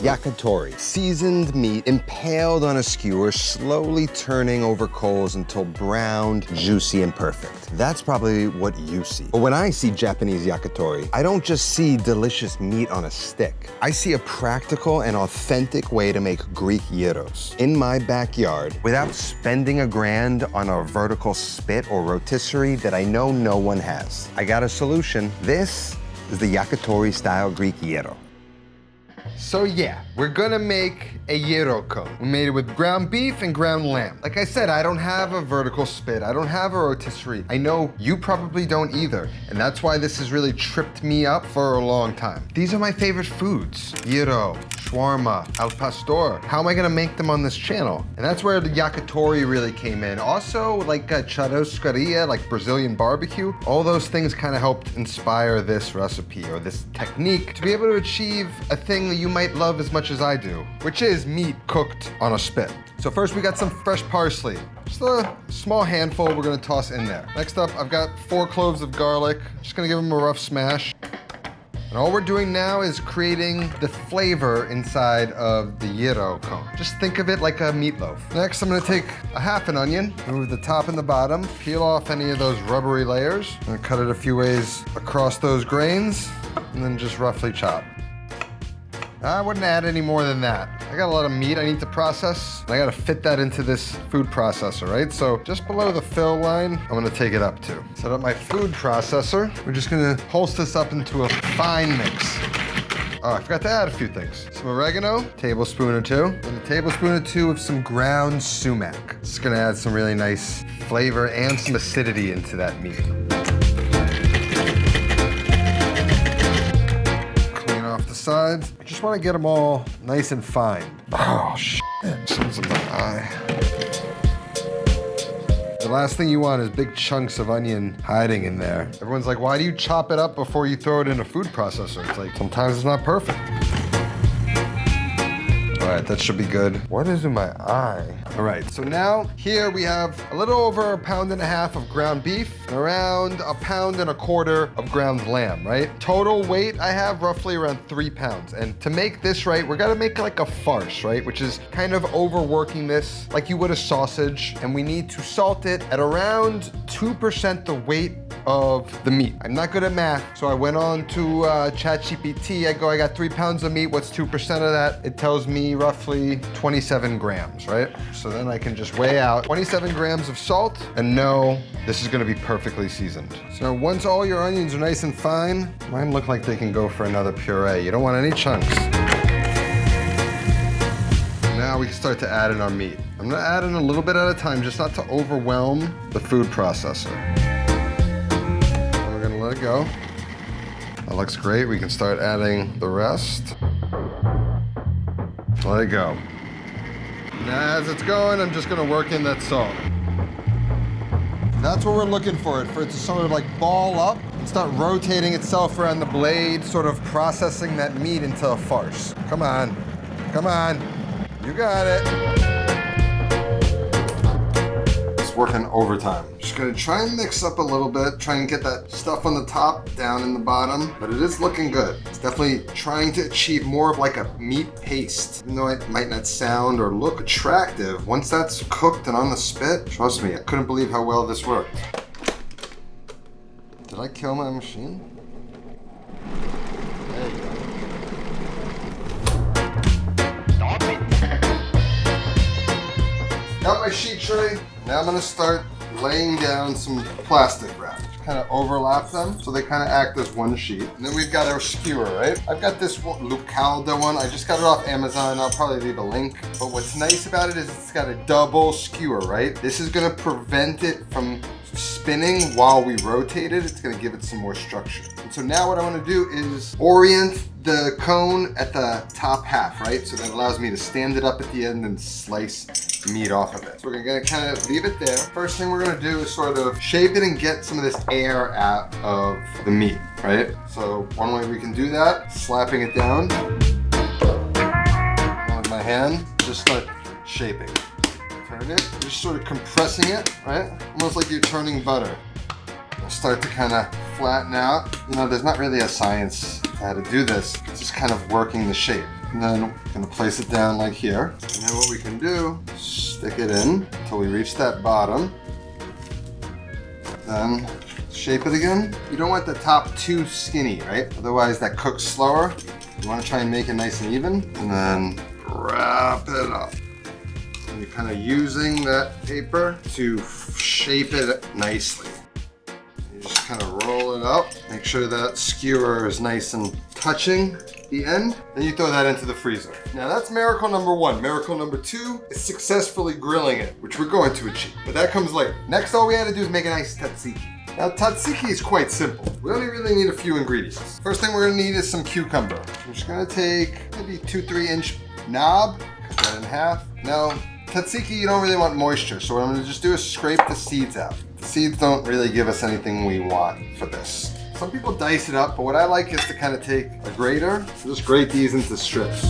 Yakitori, seasoned meat impaled on a skewer, slowly turning over coals until browned, juicy, and perfect. That's probably what you see. But when I see Japanese yakitori, I don't just see delicious meat on a stick. I see a practical and authentic way to make Greek gyros in my backyard without spending a grand on a vertical spit or rotisserie that I know no one has. I got a solution. This is the Yakitori-Style Greek Gyro. So yeah, we're gonna make a gyro cone. We made it with ground beef and ground lamb. Like I said, I don't have a vertical spit. I don't have a rotisserie. I know you probably don't either. And that's why this has really tripped me up for a long time. These are my favorite foods. Gyro, shawarma, al pastor. How am I gonna make them on this channel? And that's where the yakitori really came in. Also, like churrascaria, like Brazilian barbecue. All those things kind of helped inspire this recipe or this technique to be able to achieve a thing that you might love as much as I do, which is meat cooked on a spit. So first we got some fresh parsley. Just a small handful we're gonna toss in there. Next up, I've got 4 cloves of garlic. Just gonna give them a rough smash. And all we're doing now is creating the flavor inside of the gyro cone. Just think of it like a meatloaf. Next, I'm gonna take a half an onion, remove the top and the bottom, peel off any of those rubbery layers, and cut it a few ways across those grains, and then just roughly chop. I wouldn't add any more than that. I got a lot of meat I need to process. I gotta fit that into this food processor, right? So just below the fill line, I'm gonna take it up to. Set up my food processor. We're just gonna pulse this up into a fine mix. Oh, I forgot to add a few things. Some oregano, tablespoon or 2, and a tablespoon or 2 of some ground sumac. It's gonna add some really nice flavor and some acidity into that meat. Sides. I just want to get them all nice and fine. Oh, shit. Sounds in my eye. The last thing you want is big chunks of onion hiding in there. Everyone's like, why do you chop it up before you throw it in a food processor? It's like, sometimes it's not perfect. All right, that should be good. What is in my eye? All right, so now here we have a little over 1.5 pounds of ground beef, and around 1.25 pounds of ground lamb, right? Total weight I have roughly around 3 pounds. And to make this right, we're gonna make like a farce, right? Which is kind of overworking this like you would a sausage. And we need to salt it at around 2% the weight of the meat. I'm not good at math, so I went on to ChatGPT. I got 3 pounds of meat. What's 2% of that? It tells me roughly 27 grams, right? So then I can just weigh out 27 grams of salt and know this is gonna be perfectly seasoned. So now once all your onions are nice and fine, mine look like they can go for another puree. You don't want any chunks. Now we can start to add in our meat. I'm gonna add in a little bit at a time, just not to overwhelm the food processor. We're gonna let it go. That looks great. We can start adding the rest. Let it go. Now as it's going, I'm just gonna work in that salt. That's what we're looking for it to sort of like ball up and start rotating itself around the blade, sort of processing that meat into a farce. Come on, come on, you got it. Working overtime. Just gonna try and mix up a little bit, try and get that stuff on the top down in the bottom, but it is looking good. It's definitely trying to achieve more of like a meat paste. Even though it might not sound or look attractive, once that's cooked and on the spit, trust me, I couldn't believe how well this worked. Did I kill my machine? There you go. Got my sheet tray. Now I'm gonna start laying down some plastic wrap. Just kind of overlap them so they kind of act as one sheet. And then we've got our skewer, right? I've got this Lucalda one. I just got it off Amazon. I'll probably leave a link. But what's nice about it is it's got a double skewer, right? This is gonna prevent it from spinning while we rotate it. It's gonna give it some more structure. And so now what I wanna do is orient the cone at the top half, right? So that allows me to stand it up at the end and slice meat off of it. So we're gonna kind of leave it there. First thing we're gonna do is sort of shape it and get some of this air out of the meat, right? So one way we can do that, slapping it down. With my hand, just start shaping. Turn it, just sort of compressing it, right? Almost like you're turning butter. It'll start to kind of flatten out. You know, there's not really a science to how to do this. It's just kind of working the shape. And then we're gonna place it down like here. And then what we can do, stick it in until we reach that bottom. Then shape it again. You don't want the top too skinny, right? Otherwise that cooks slower. You wanna try and make it nice and even. And then wrap it up. And you're kind of using that paper to shape it nicely. You just kind of roll it up. Make sure that skewer is nice and touching the end. Then you throw that into the freezer. Now that's miracle number 1. Miracle number 2 is successfully grilling it, which we're going to achieve. But that comes later. Next, all we had to do is make a nice tzatziki. Now tzatziki is quite simple. We only really need a few ingredients. First thing we're gonna need is some cucumber. I'm just gonna take maybe 2-3 inch knob, cut that in half. Now, tzatziki, you don't really want moisture, so what I'm gonna just do is scrape the seeds out. The seeds don't really give us anything we want for this. Some people dice it up, but what I like is to kind of take a grater and just grate these into strips.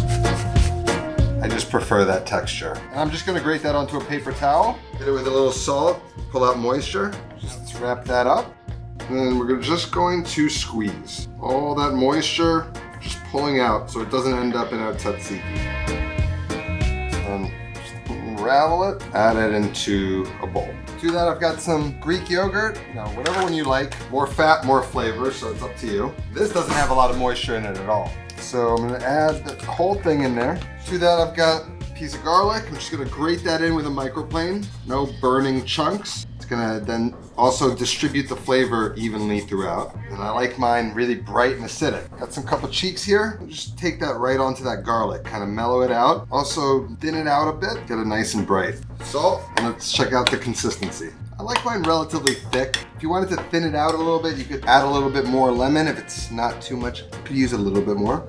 I just prefer that texture. And I'm just gonna grate that onto a paper towel, hit it with a little salt, pull out moisture, just wrap that up. And then we're just going to squeeze all that moisture, just pulling out so it doesn't end up in our tzatziki. Just unravel it, add it into a bowl. To that, I've got some Greek yogurt. Now, whatever one you like. More fat, more flavor, so it's up to you. This doesn't have a lot of moisture in it at all. So I'm gonna add the whole thing in there. To that, I've got a piece of garlic. I'm just gonna grate that in with a microplane. No burning chunks. It's gonna then also distribute the flavor evenly throughout. And I like mine really bright and acidic. Got some couple cheeks here. I'll just take that right onto that garlic, kind of mellow it out. Also thin it out a bit, get it nice and bright. Salt, and let's check out the consistency. I like mine relatively thick. If you wanted to thin it out a little bit, you could add a little bit more lemon. If it's not too much, you could use a little bit more.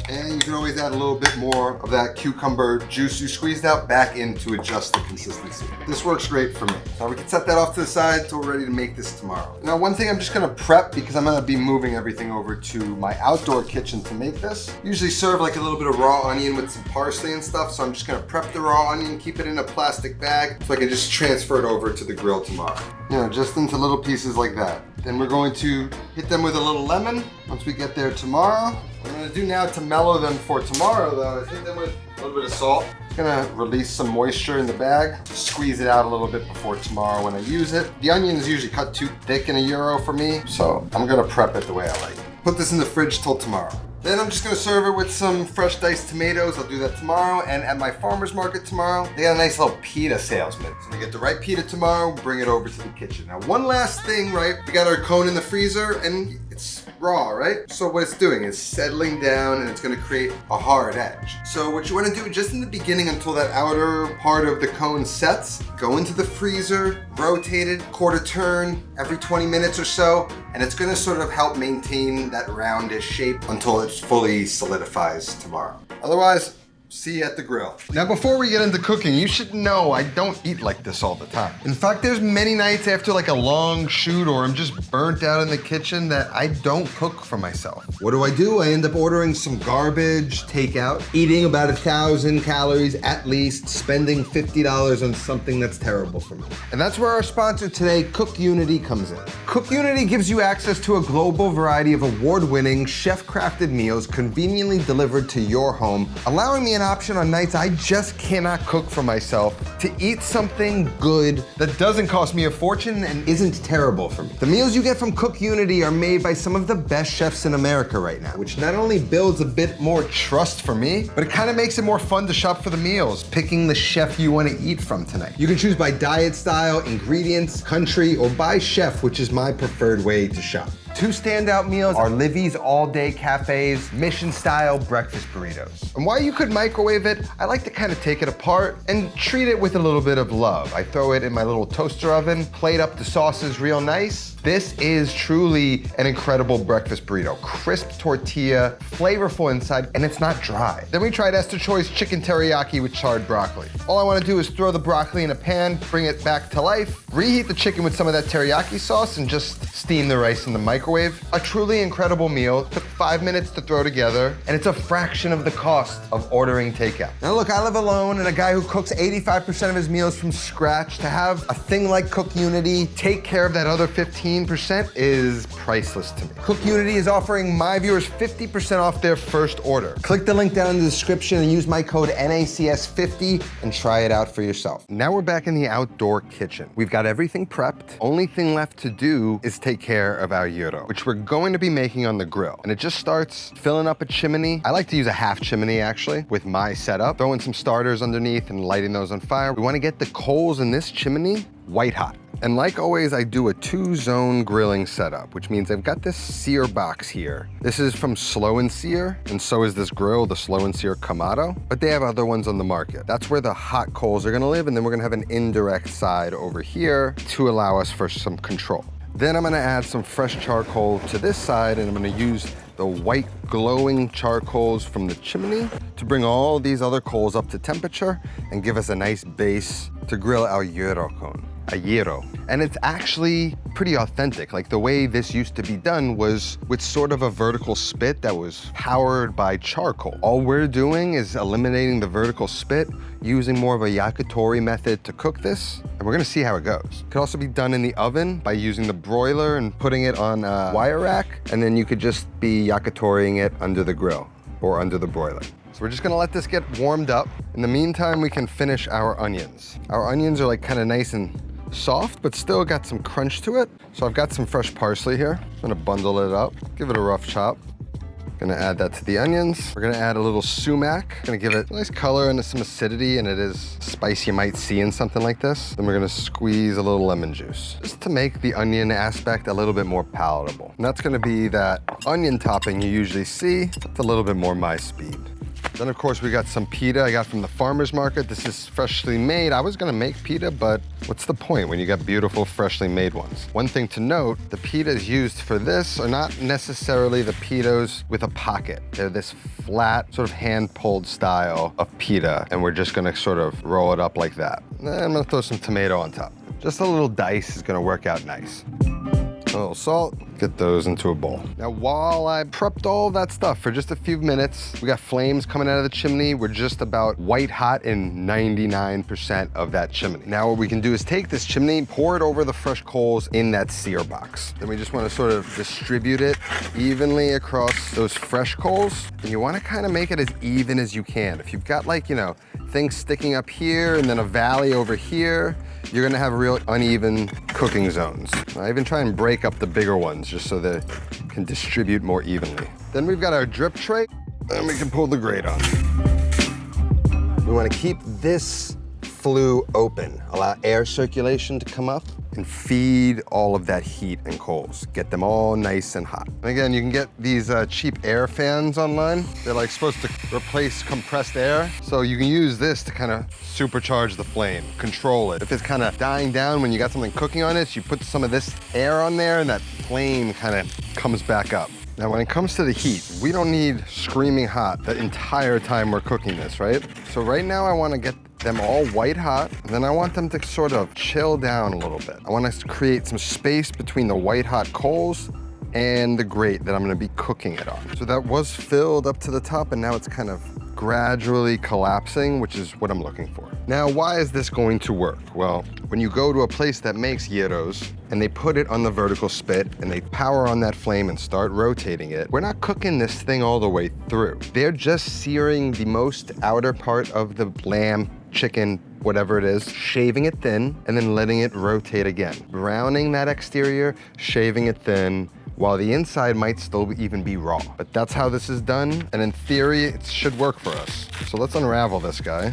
And you can always add a little bit more of that cucumber juice you squeezed out back in to adjust the consistency. This works great for me. Now we can set that off to the side until we're ready to make this tomorrow. Now one thing I'm just gonna prep because I'm gonna be moving everything over to my outdoor kitchen to make this. Usually serve like a little bit of raw onion with some parsley and stuff, so I'm just gonna prep the raw onion, keep it in a plastic bag so I can just transfer it over to the grill tomorrow. You know, just into little pieces like that. Then we're going to hit them with a little lemon once we get there tomorrow. What I'm gonna do now to mellow them for tomorrow though is hit them with a little bit of salt. It's gonna release some moisture in the bag, squeeze it out a little bit before tomorrow when I use it. The onion is usually cut too thick in a gyro for me, so I'm gonna prep it the way I like it. Put this in the fridge till tomorrow. Then I'm just gonna serve it with some fresh diced tomatoes. I'll do that tomorrow. And at my farmer's market tomorrow, they got a nice little pita salesman. So we get the right pita tomorrow, bring it over to the kitchen. Now, one last thing, right? We got our cone in the freezer and it's raw, right? So what it's doing is settling down and it's gonna create a hard edge. So what you wanna do just in the beginning until that outer part of the cone sets, go into the freezer, rotate it, quarter turn every 20 minutes or so, and it's gonna sort of help maintain that roundish shape until it fully solidifies tomorrow. Otherwise, see you at the grill. Now, before we get into cooking, you should know I don't eat like this all the time. In fact, there's many nights after like a long shoot or I'm just burnt out in the kitchen that I don't cook for myself. What do? I end up ordering some garbage takeout, eating about 1,000 calories at least, spending $50 on something that's terrible for me. And that's where our sponsor today, Cook Unity, comes in. Cook Unity gives you access to a global variety of award-winning, chef-crafted meals conveniently delivered to your home, allowing me an option on nights I just cannot cook for myself to eat something good that doesn't cost me a fortune and isn't terrible for me. The meals you get from Cook Unity are made by some of the best chefs in America right now, which not only builds a bit more trust for me, but it kind of makes it more fun to shop for the meals, picking the chef you want to eat from tonight. You can choose by diet style, ingredients, country, or by chef, which is my preferred way to shop. Two standout meals are Livy's All Day Cafe's Mission-style breakfast burritos. And while you could microwave it, I like to kind of take it apart and treat it with a little bit of love. I throw it in my little toaster oven, plate up the sauces real nice. This is truly an incredible breakfast burrito. Crisp tortilla, flavorful inside, and it's not dry. Then we tried Esther Choi's chicken teriyaki with charred broccoli. All I want to do is throw the broccoli in a pan, bring it back to life, reheat the chicken with some of that teriyaki sauce, and just steam the rice in the microwave. A truly incredible meal. Took 5 minutes to throw together, and it's a fraction of the cost of ordering takeout. Now look, I live alone, and a guy who cooks 85% of his meals from scratch, to have a thing like Cook Unity take care of that other 15 15% is priceless to me. Cook Unity is offering my viewers 50% off their first order. Click the link down in the description and use my code NACS50 and try it out for yourself. Now we're back in the outdoor kitchen. We've got everything prepped. Only thing left to do is take care of our gyro, which we're going to be making on the grill. And it just starts filling up a chimney. I like to use a half chimney actually with my setup. Throwing some starters underneath and lighting those on fire. We want to get the coals in this chimney white hot. And like always, I do a 2-zone grilling setup, which means I've got this sear box here. This is from Slow and Sear, and so is this grill, the Slow and Sear Kamado, but they have other ones on the market. That's where the hot coals are gonna live, and then we're gonna have an indirect side over here to allow us for some control. Then I'm gonna add some fresh charcoal to this side, and I'm gonna use the white glowing charcoals from the chimney to bring all these other coals up to temperature and give us a nice base to grill our gyro cone. A gyro. And it's actually pretty authentic. Like the way this used to be done was with sort of a vertical spit that was powered by charcoal. All we're doing is eliminating the vertical spit, using more of a yakitori method to cook this, and we're gonna see how it goes. It could also be done in the oven by using the broiler and putting it on a wire rack, and then you could just be yakitoriing it under the grill or under the broiler. So we're just gonna let this get warmed up. In the meantime, we can finish our onions. Our onions are like kind of nice and soft, but still got some crunch to it. So I've got some fresh parsley here. I'm gonna bundle it up, give it a rough chop. Gonna add that to the onions. We're gonna add a little sumac. Gonna give it a nice color and some acidity, and it is spice you might see in something like this. Then we're gonna squeeze a little lemon juice, just to make the onion aspect a little bit more palatable. And that's gonna be that onion topping you usually see. It's a little bit more my speed. Then of course we got some pita I got from the farmer's market. This is freshly made. I was gonna make pita, but what's the point when you got beautiful freshly made ones? One thing to note, the pitas used for this are not necessarily the pitas with a pocket. They're this flat, sort of hand-pulled style of pita, and we're just gonna sort of roll it up like that. And then I'm gonna throw some tomato on top. Just a little dice is gonna work out nice. A little salt, get those into a bowl. Now, while I prepped all that stuff for just a few minutes, we got flames coming out of the chimney. We're just about white hot in 99% of that chimney. Now, what we can do is take this chimney, pour it over the fresh coals in that sear box. Then we just want to sort of distribute it evenly across those fresh coals. And you want to kind of make it as even as you can. If you've got like, you know, things sticking up here and then a valley over here, you're gonna have real uneven cooking zones. I even try and break up the bigger ones just so that it can distribute more evenly. Then we've got our drip tray, and we can pull the grate on. We wanna keep this flue open, allow air circulation to come up and feed all of that heat and coals. Get them all nice and hot. And again, you can get these cheap air fans online. They're like supposed to replace compressed air. So you can use this to kind of supercharge the flame, control it. If it's kind of dying down when you got something cooking on it, you put some of this air on there and that flame kind of comes back up. Now, when it comes to the heat, we don't need screaming hot the entire time we're cooking this, right? So right now I want to get them all white hot, and then I want them to sort of chill down a little bit. I want us to create some space between the white hot coals and the grate that I'm gonna be cooking it on. So that was filled up to the top, and now it's kind of gradually collapsing, which is what I'm looking for. Now, why is this going to work? Well, when you go to a place that makes gyros and they put it on the vertical spit and they power on that flame and start rotating it, we're not cooking this thing all the way through. They're just searing the most outer part of the lamb, chicken, whatever it is, shaving it thin, and then letting it rotate again. Browning that exterior, shaving it thin, while the inside might still even be raw. But that's how this is done, and in theory, it should work for us. So let's unravel this guy.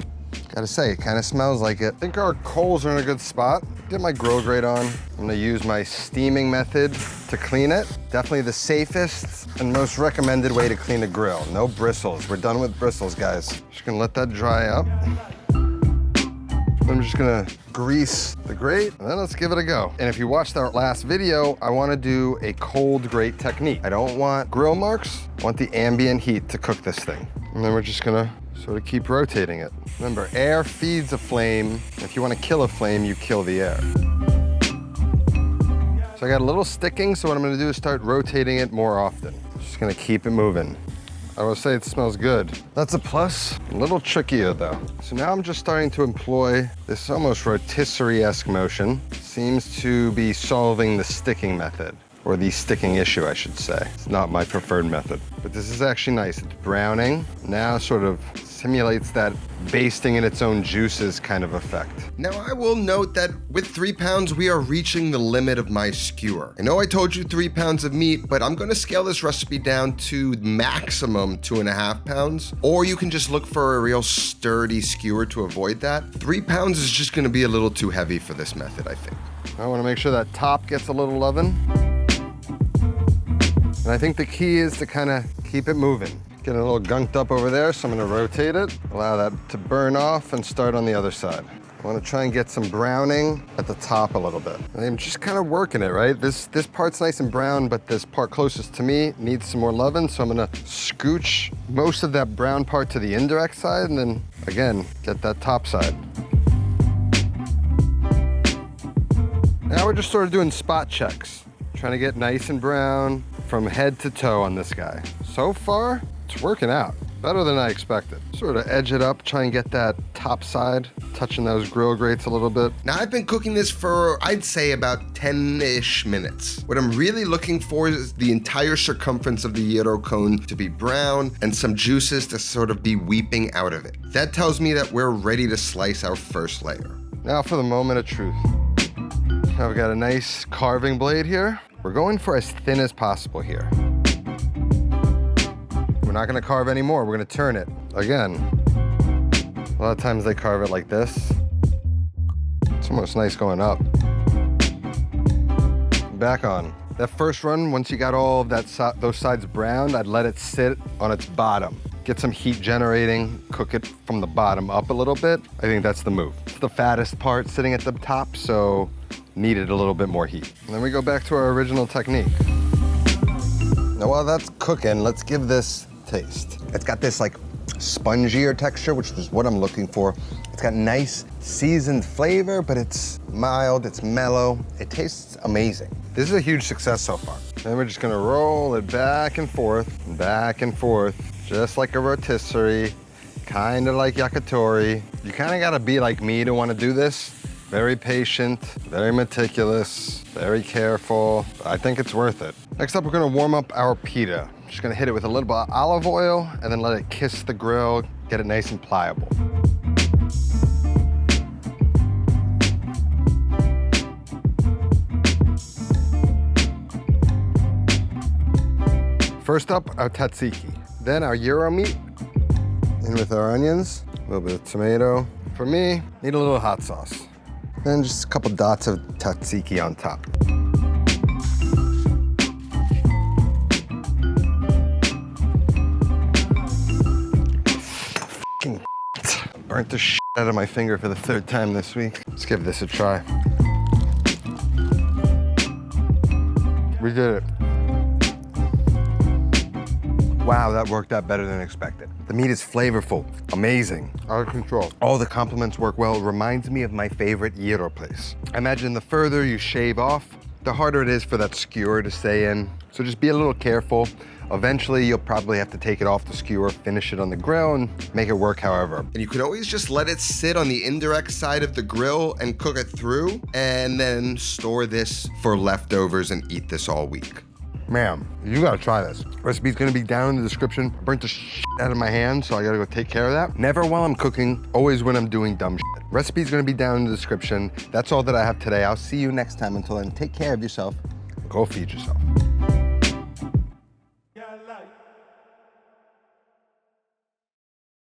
Gotta say, it kind of smells like it. I think our coals are in a good spot. Get my grill grate on. I'm gonna use my steaming method to clean it. Definitely the safest and most recommended way to clean a grill. No bristles. We're done with bristles, guys. Just gonna let that dry up. I'm just gonna grease the grate, and then let's give it a go. And if you watched our last video, I wanna do a cold grate technique. I don't want grill marks, I want the ambient heat to cook this thing. And then we're just gonna sort of keep rotating it. Remember, air feeds a flame. If you wanna kill a flame, you kill the air. So I got a little sticking, so what I'm gonna do is start rotating it more often. Just gonna keep it moving. I will say it smells good. That's a plus. A little trickier though. So now I'm just starting to employ this almost rotisserie-esque motion. Seems to be solving the sticking method, or the sticking issue, I should say. It's not my preferred method, but this is actually nice. It's browning. Now sort of simulates that basting in its own juices kind of effect. Now I will note that with 3 pounds, we are reaching the limit of my skewer. I know I told you 3 pounds of meat, but I'm gonna scale this recipe down to maximum 2.5 pounds, or you can just look for a real sturdy skewer to avoid that. 3 pounds is just gonna be a little too heavy for this method, I think. I wanna make sure that top gets a little loving. And I think the key is to kind of keep it moving. Getting a little gunked up over there, so I'm gonna rotate it, allow that to burn off and start on the other side. I wanna try and get some browning at the top a little bit. And I'm just kind of working it, right? This part's nice and brown, but this part closest to me needs some more loving, so I'm gonna scooch most of that brown part to the indirect side, and then, again, get that top side. Now we're just sort of doing spot checks, trying to get nice and brown from head to toe on this guy. So far, it's working out. Better than I expected. Sort of edge it up, try and get that top side, touching those grill grates a little bit. Now I've been cooking this for, I'd say about 10-ish minutes. What I'm really looking for is the entire circumference of the gyro cone to be brown and some juices to sort of be weeping out of it. That tells me that we're ready to slice our first layer. Now for the moment of truth. Now we've got a nice carving blade here. We're going for as thin as possible here. We're not gonna carve anymore, we're gonna turn it. Again, a lot of times they carve it like this. It's almost nice going up. Back on. That first run, once you got all of that those sides browned, I'd let it sit on its bottom. Get some heat generating, cook it from the bottom up a little bit. I think that's the move. It's the fattest part sitting at the top, so needed a little bit more heat. And then we go back to our original technique. Now while that's cooking, let's give this a taste. It's got this like spongier texture, which is what I'm looking for. It's got nice seasoned flavor, but it's mild, it's mellow. It tastes amazing. This is a huge success so far. Then we're just gonna roll it back and forth, just like a rotisserie, kind of like yakitori. You kind of gotta be like me to wanna do this. Very patient, very meticulous, very careful. I think it's worth it. Next up, we're gonna warm up our pita. Just gonna hit it with a little bit of olive oil and then let it kiss the grill, get it nice and pliable. First up, our tzatziki. Then our gyro meat, in with our onions, a little bit of tomato. For me, need a little hot sauce. And just a couple dots of tzatziki on top. Fucking burnt the shit out of my finger for the 3rd time this week. Let's give this a try. We did it. Wow, that worked out better than expected. The meat is flavorful, amazing, out of control. All the complements work well. It reminds me of my favorite gyro place. I imagine the further you shave off, the harder it is for that skewer to stay in. So just be a little careful. Eventually, you'll probably have to take it off the skewer, finish it on the grill, and make it work however. And you can always just let it sit on the indirect side of the grill and cook it through, and then store this for leftovers and eat this all week. Ma'am, you gotta try this. Recipe's gonna be down in the description. I burnt the shit out of my hand, so I gotta go take care of that. Never while I'm cooking, always when I'm doing dumb shit. Recipe's gonna be down in the description. That's all that I have today. I'll see you next time. Until then, take care of yourself. Go feed yourself.